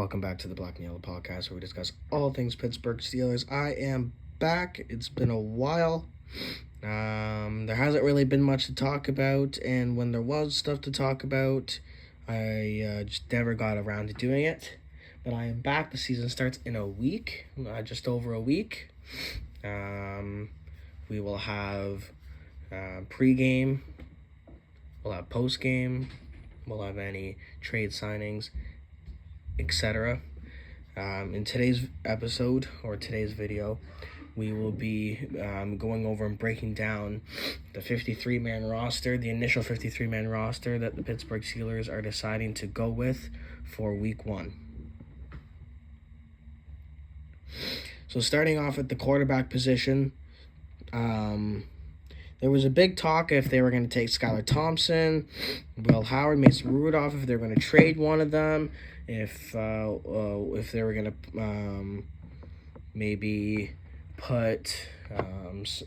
welcome back to the Black and Yellow Podcast, where we discuss all things Pittsburgh Steelers. I am back. It's been a while. There hasn't really been much to talk about, and when there was stuff to talk about, I just never got around to doing it. But I am back. The season starts in a week, just over a week. We will have pregame, we'll have postgame, we'll have any trade signings, etc. In today's episode, or today's video, we will be going over and breaking down the 53-man roster, the initial 53-man roster that the Pittsburgh Steelers are deciding to go with for Week 1. So starting off at the quarterback position, there was a big talk if they were going to take Skylar Thompson, Will Howard, Mason Rudolph, if they were going to trade one of them, if they were going to maybe put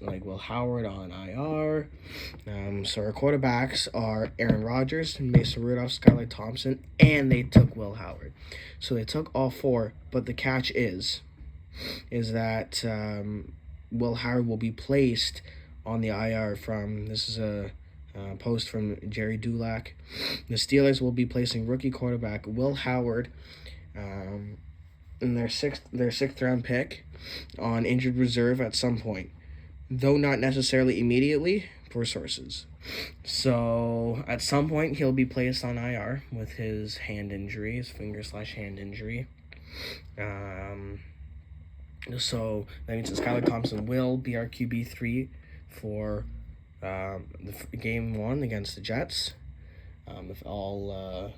like Will Howard on IR. So our quarterbacks are Aaron Rodgers, Mason Rudolph, Skylar Thompson, and they took Will Howard. So they took all four, but the catch is that Will Howard will be placed on the IR this is a post from Jerry Dulac. The Steelers will be placing rookie quarterback Will Howard in their sixth round pick on injured reserve at some point, though not necessarily immediately for sources. So at some point he'll be placed on IR with his hand injury, his finger/hand injury. So that means that Skylar Thompson will be our QB3 for the game 1 against the Jets. If all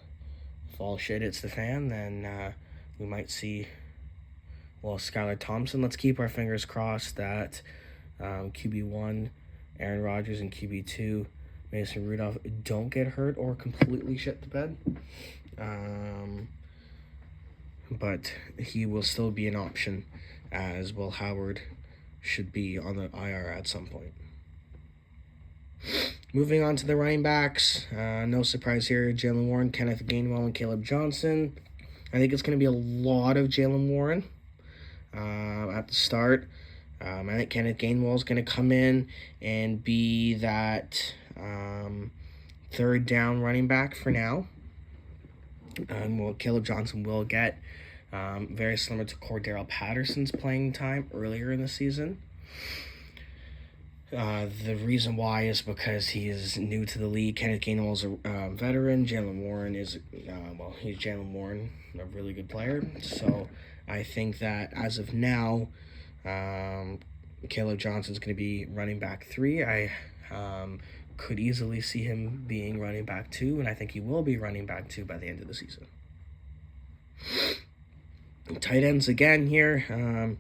shit hits the fan, then we might see Skylar Thompson. Let's keep our fingers crossed that QB1 Aaron Rodgers and QB2 Mason Rudolph don't get hurt or completely shit the bed. But he will still be an option, as Will Howard should be on the IR at some point. Moving on to the running backs, no surprise here, Jaylen Warren, Kenneth Gainwell, and Caleb Johnson. I think it's going to be a lot of Jaylen Warren at the start. I think Kenneth Gainwell is going to come in and be that third down running back for now. Caleb Johnson will get very similar to Cordarrelle Patterson's playing time earlier in the season. The reason why is because he is new to the league. Kenneth Gainwell is a veteran. Jaylen Warren is, he's Jaylen Warren, a really good player. So I think that as of now, Caleb Johnson's going to be running back 3. I could easily see him being running back 2, and I think he will be running back 2 by the end of the season. Tight ends again here.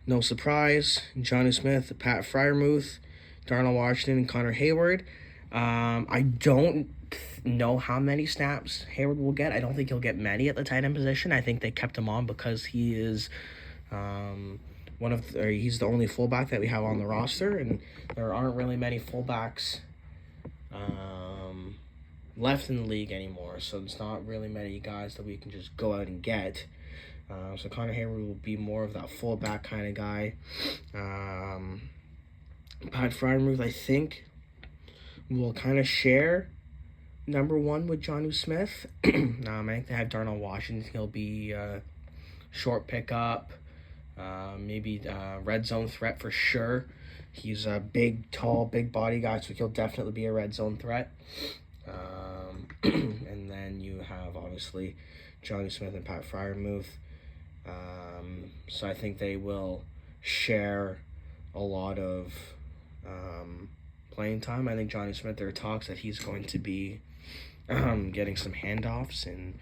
No surprise. Jonnu Smith, Pat Freiermuth, Darnell Washington, and Connor Hayward. I don't know how many snaps Hayward will get. I don't think he'll get many at the tight end position. I think they kept him on because he is he's the only fullback that we have on the roster, and there aren't really many fullbacks left in the league anymore. So there's not really many guys that we can just go out and get. So Connor Hayward will be more of that fullback kind of guy. Pat Freiermuth, I think, will kind of share number 1 with Jonnu Smith. I think they have Darnell Washington. He'll be short pickup, maybe red zone threat for sure. He's a big, tall, big body guy, so he'll definitely be a red zone threat. And then you have, obviously, Jonnu Smith and Pat Freiermuth. So I think they will share a lot of playing time. I think Jonnu Smith, there are talks that he's going to be getting some handoffs in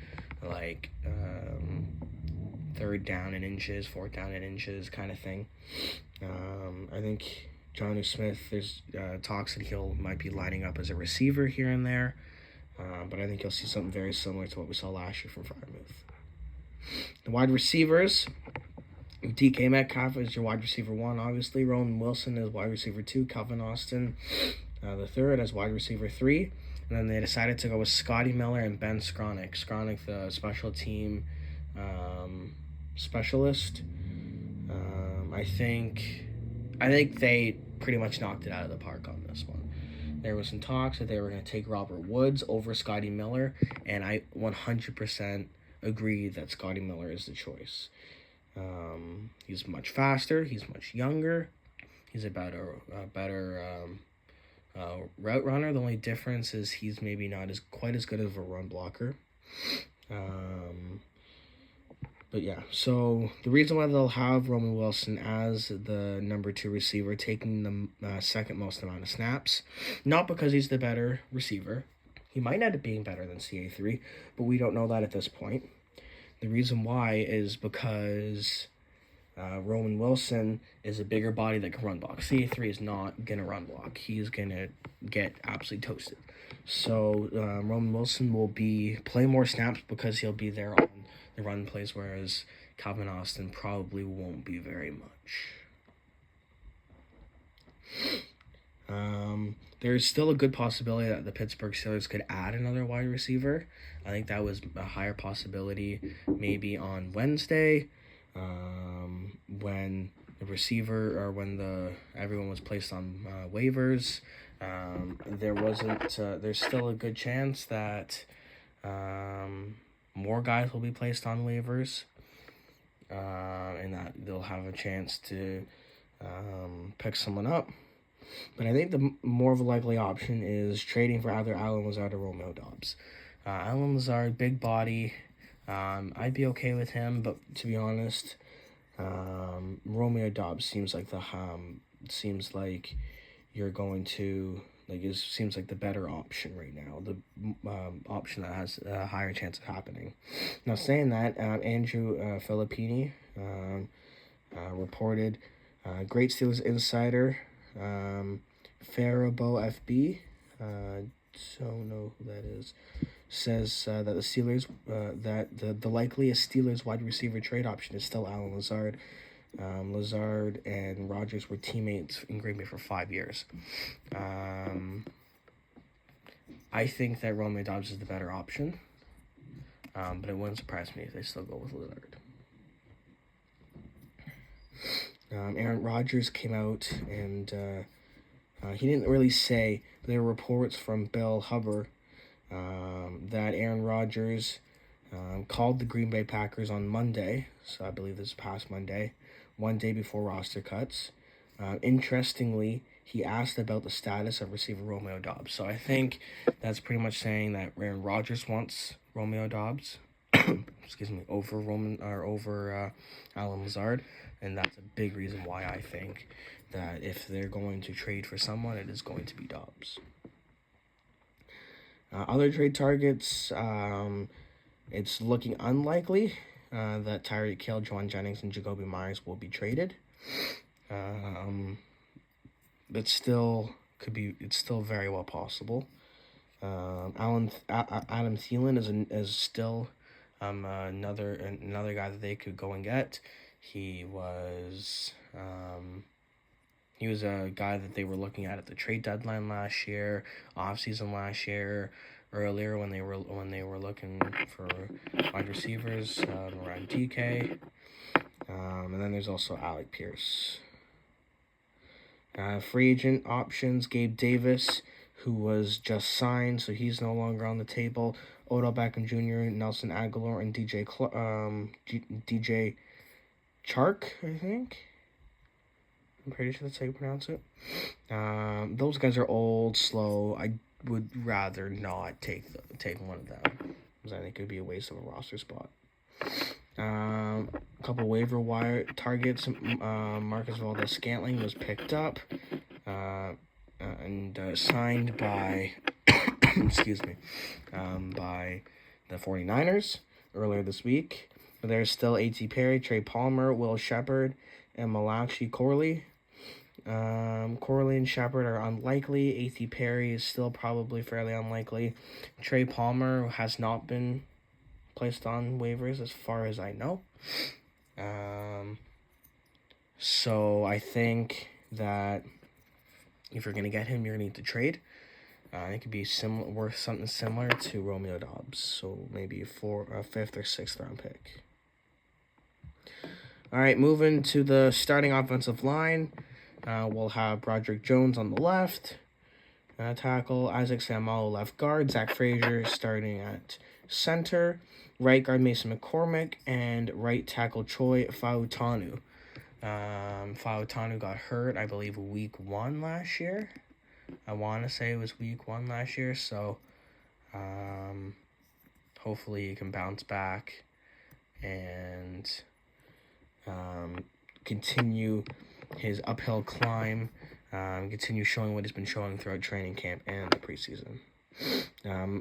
third down and inches, fourth down and inches kind of thing. I think Jonnu Smith, there's talks that might be lining up as a receiver here and there. But I think you'll see something very similar to what we saw last year from Freiermuth. The wide receivers, DK Metcalf is your wide receiver 1, obviously. Roman Wilson is wide receiver 2. Calvin Austin, the third, as wide receiver 3. And then they decided to go with Scotty Miller and Ben Skronik. Skronik, the special team specialist. I think they pretty much knocked it out of the park on this one. There was some talks that they were going to take Robert Woods over Scotty Miller, and I 100% agree that Scotty Miller is the choice. He's much faster. He's much younger. He's a better route runner. The only difference is he's maybe not quite as good of a run blocker. But yeah, so the reason why they'll have Roman Wilson as the number 2 receiver, taking the second most amount of snaps, not because he's the better receiver. He might end up being better than CA3, but we don't know that at this point. The reason why is because Roman Wilson is a bigger body that can run block. CA3 is not going to run block. He's going to get absolutely toasted. So Roman Wilson will play more snaps because he'll be there on the run plays, whereas Calvin Austin probably won't be very much. There's still a good possibility that the Pittsburgh Steelers could add another wide receiver. I think that was a higher possibility maybe on Wednesday, when the receiver or when everyone was placed on waivers. There's still a good chance that more guys will be placed on waivers, and that they'll have a chance to pick someone up. But I think the more of a likely option is trading for either Allen Lazard or Romeo Doubs. Allen Lazard, big body. I'd be okay with him, but to be honest, Romeo Doubs seems like you're going to seems like the better option right now. The option that has a higher chance of happening. Now, saying that, Andrew Filippini reported, great Steelers insider, Faribault FB, don't know who that is, says that the Steelers, that the likeliest Steelers wide receiver trade option is still Allen Lazard. Lazard and Rodgers were teammates in Green Bay for 5 years. I think that Romeo Doubs is the better option, but it wouldn't surprise me if they still go with Lazard. Aaron Rodgers came out and he didn't really say, but there were reports from Bill Huber that Aaron Rodgers called the Green Bay Packers on Monday, so I believe this past Monday, one day before roster cuts. Interestingly, he asked about the status of receiver Romeo Doubs. So I think that's pretty much saying that Aaron Rodgers wants Romeo Doubs, over Allen Lazard, and that's a big reason why I think that if they're going to trade for someone, it is going to be Doubs. Other trade targets, it's looking unlikely that Tyreek Hill, Juwan Jennings, and Jacoby Myers will be traded. But still it's still very well possible. Adam Thielen is still another guy that they could go and get. He was a guy that they were looking at the trade deadline last year, offseason last year, earlier when they were looking for wide receivers around DK. And then there's also Alec Pierce. Free agent options: Gabe Davis, who was just signed, so he's no longer on the table. Odell Beckham Jr., Nelson Aguilar, and DJ Chark, I think. I'm pretty sure that's how you pronounce it. Those guys are old, slow. I would rather not take one of them, because I think it would be a waste of a roster spot. A couple waiver wire targets. Marcus Valdes-Scantling was picked up and signed by by the 49ers earlier this week. But there's still A.T. Perry, Trey Palmer, Will Shepard, and Malachi Corley. Corley and Shepard are unlikely. A.T. Perry is still probably fairly unlikely. Trey Palmer has not been placed on waivers as far as I know. So I think that if you're going to get him, you're going to need to trade. It could be worth something similar to Romeo Doubs, so maybe a 5th or 6th round pick. All right, moving to the starting offensive line. We'll have Broderick Jones on the left tackle, Isaac Seumalo left guard, Zach Frazier starting at center, right guard Mason McCormick, and right tackle Choi Fautanu. Fautanu got hurt, I believe, week 1 last year. I want to say it was week 1 last year, so hopefully he can bounce back and continue his uphill climb, continue showing what he's been showing throughout training camp and the preseason.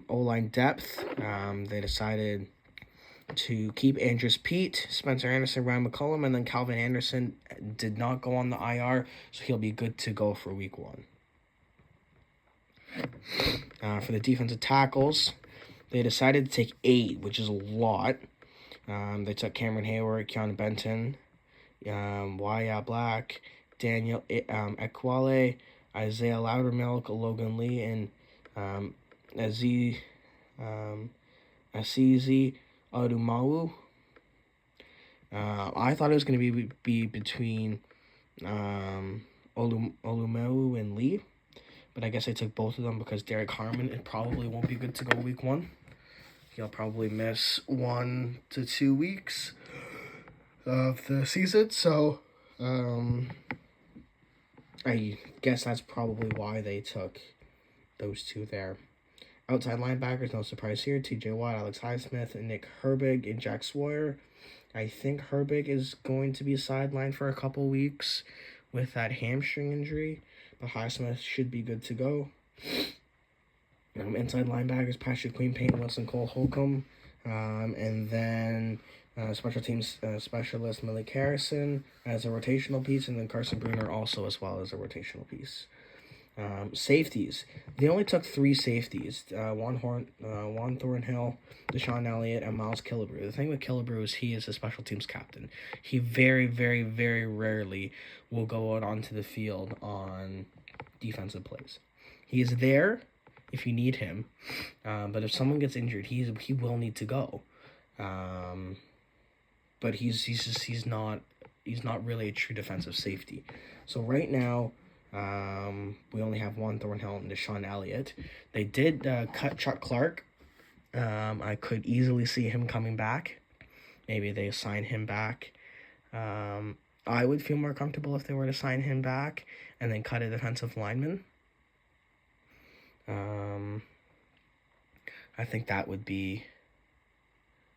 O-line depth, they decided to keep Andrus Peat, Spencer Anderson, Ryan McCollum, and then Calvin Anderson did not go on the IR, so he'll be good to go for week 1. For the defensive tackles, they decided to take 8, which is a lot. They took Cameron Hayward, Keanu Benton, Wyatt Black, Daniel Ekwale, Isaiah Loudermilk, Logan Lee, and Azizi Adumawu. I thought it was going to be between Olumewu and Lee, but I guess I took both of them because Derek Harmon probably won't be good to go week 1. He'll probably miss 1 to 2 weeks of the season, so I guess that's probably why they took those 2 there. Outside linebackers, no surprise here. TJ Watt, Alex Highsmith, Nick Herbig, and Jack Sawyer. I think Herbig is going to be sidelined for a couple weeks with that hamstring injury, but Highsmith should be good to go. Inside linebackers, Patrick Queen, Payne Wilson, Cole Holcomb, and then special teams specialist Malik Harrison as a rotational piece, and then Carson Bruner also as well as a rotational piece. Safeties. They only took 3 safeties, Juan Thornhill, Deshaun Elliott, and Miles Killebrew. The thing with Killebrew is he is a special teams captain. He very, very, very rarely will go out onto the field on defensive plays. He is there if you need him, but if someone gets injured, he will need to go. But he's not really a true defensive safety. So right now, we only have Juan Thornhill and Deshaun Elliott. They did cut Chuck Clark. I could easily see him coming back. Maybe they sign him back. I would feel more comfortable if they were to sign him back and then cut a defensive lineman. I think that would be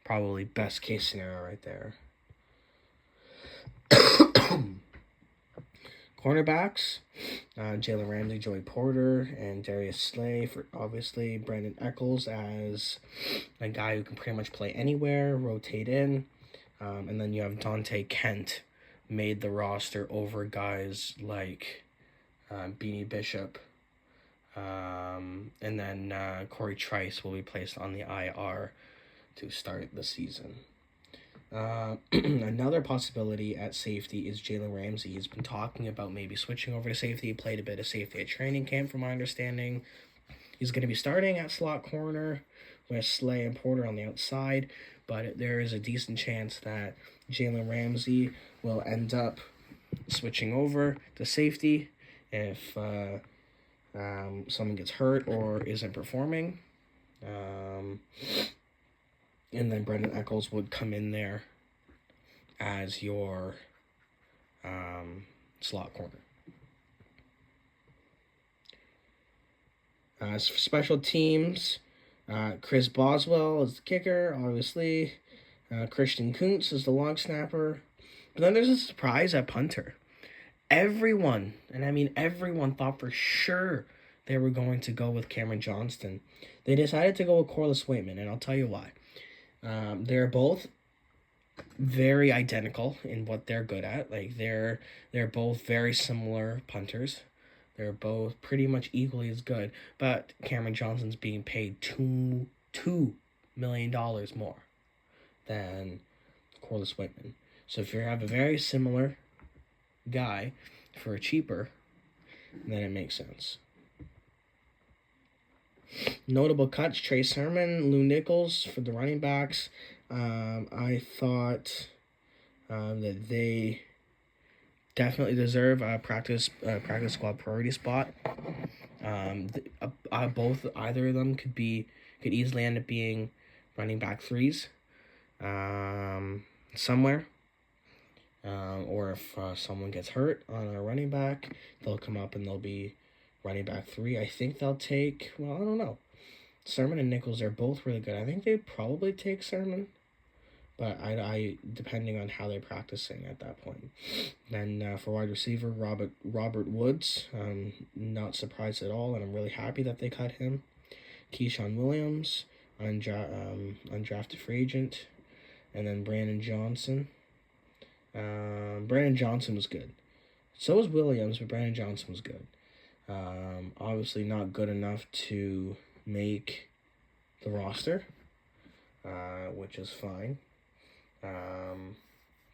probably best case scenario right there. Cornerbacks, Jalen Ramsey, Joey Porter, and Darius Slay for obviously Brandon Eccles as a guy who can pretty much play anywhere, rotate in, and then you have Dante Kent made the roster over guys like Beanie Bishop, and then Corey Trice will be placed on the IR to start the season. Another possibility at safety is Jalen Ramsey. He's been talking about maybe switching over to safety. He played a bit of safety at training camp, from my understanding. He's going to be starting at slot corner with Slay and Porter on the outside, but there is a decent chance that Jalen Ramsey will end up switching over to safety if someone gets hurt or isn't performing. And then Brandon Eccles would come in there as your slot corner. As for special teams, Chris Boswell is the kicker, obviously. Christian Kuntz is the long snapper. But then there's a surprise at punter. Everyone, and I mean everyone, thought for sure they were going to go with Cameron Johnston. They decided to go with Corliss Waitman, and I'll tell you why. They're both very identical in what they're good at. Like they're both very similar punters. They're both pretty much equally as good, but Cameron Johnston's being paid $2 million more than Corliss Waitman. So if you have a very similar guy for a cheaper, then it makes sense. Notable cuts: Trey Sermon, Lou Nichols for the running backs. I thought that they definitely deserve a practice squad priority spot. Either of them could easily end up being running back threes somewhere. Or if someone gets hurt on a running back, they'll come up and they'll be running back three. I think they'll take, well, I don't know. Sermon and Nichols are both really good. I think they'd probably take Sermon, but I depending on how they're practicing at that point. Then for wide receiver, Robert Woods, not surprised at all, and I'm really happy that they cut him. Keyshawn Williams, undrafted free agent, and then Brandon Johnson. Brandon Johnson was good. So was Williams, but Brandon Johnson was good. Obviously not good enough to make the roster, which is fine,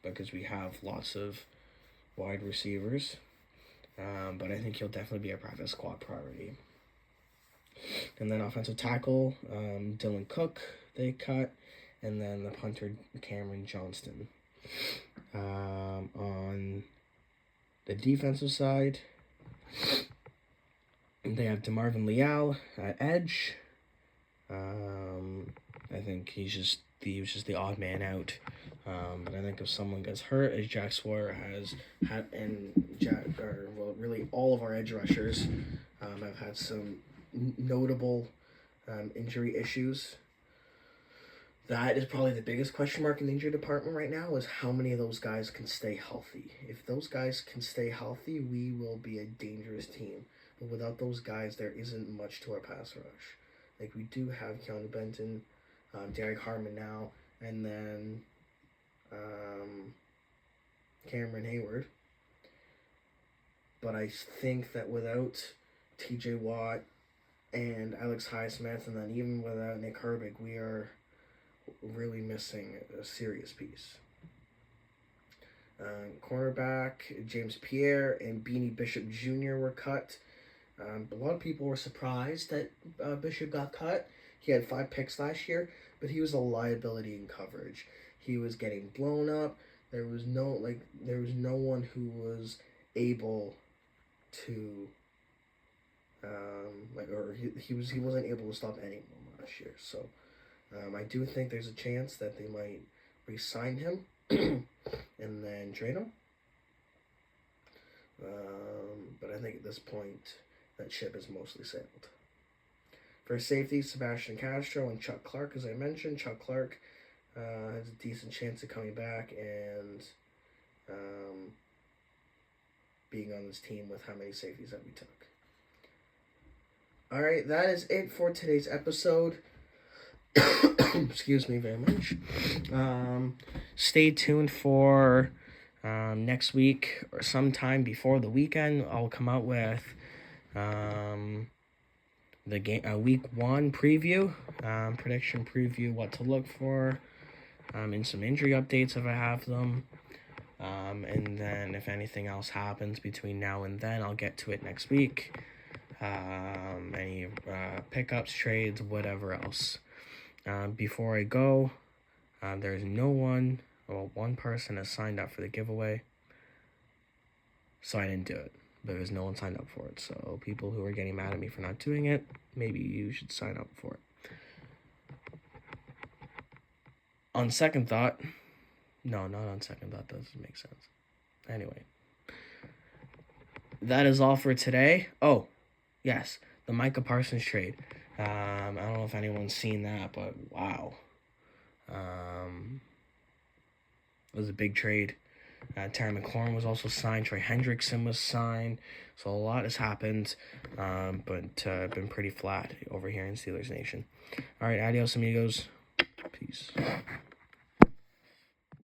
because we have lots of wide receivers, but I think he'll definitely be a practice squad priority. And then offensive tackle, Dylan Cook, they cut, and then the punter, Cameron Johnston. On the defensive side, they have DeMarvin Leal at edge. I think he was just the odd man out. But I think if someone gets hurt, as Jack Swore has had, really all of our edge rushers have had some notable injury issues. That is probably the biggest question mark in the injury department right now, is how many of those guys can stay healthy. If those guys can stay healthy, we will be a dangerous team. But without those guys, there isn't much to our pass rush. Like, we do have Keanu Benton, Derek Harmon now, and then Cameron Hayward. But I think that without TJ Watt and Alex Highsmith, and then even without Nick Herbig, we are really missing a serious piece. Cornerback, James Pierre and Beanie Bishop Jr. were cut. A lot of people were surprised that Bishop got cut. He had 5 picks last year, but he was a liability in coverage. He was getting blown up. There was no one who was able to he wasn't able to stop anyone last year. So I do think there's a chance that they might re-sign him and then trade him. But I think at this point, that ship is mostly sailed. For safety, Sebastian Castro and Chuck Clark, as I mentioned. Chuck Clark has a decent chance of coming back and being on this team with how many safeties that we took. All right, that is it for today's episode. Excuse me very much. Stay tuned for next week or sometime before the weekend. I'll come out with the game week 1 preview, prediction preview, what to look for, and some injury updates if I have them. And then if anything else happens between now and then, I'll get to it next week. Any pickups, trades, whatever else. Before I go, there's one person has signed up for the giveaway, so I didn't do it. There was no one signed up for it, so people who are getting mad at me for not doing it, maybe you should sign up for it. On second thought, no, not on second thought, doesn't make sense. Anyway, that is all for today. Oh, yes, the Micah Parsons trade. I don't know if anyone's seen that, but wow. It was a big trade. Terry McLaurin was also signed. Troy Hendrickson was signed. So a lot has happened, but been pretty flat over here in Steelers Nation. All right, adios, amigos. Peace.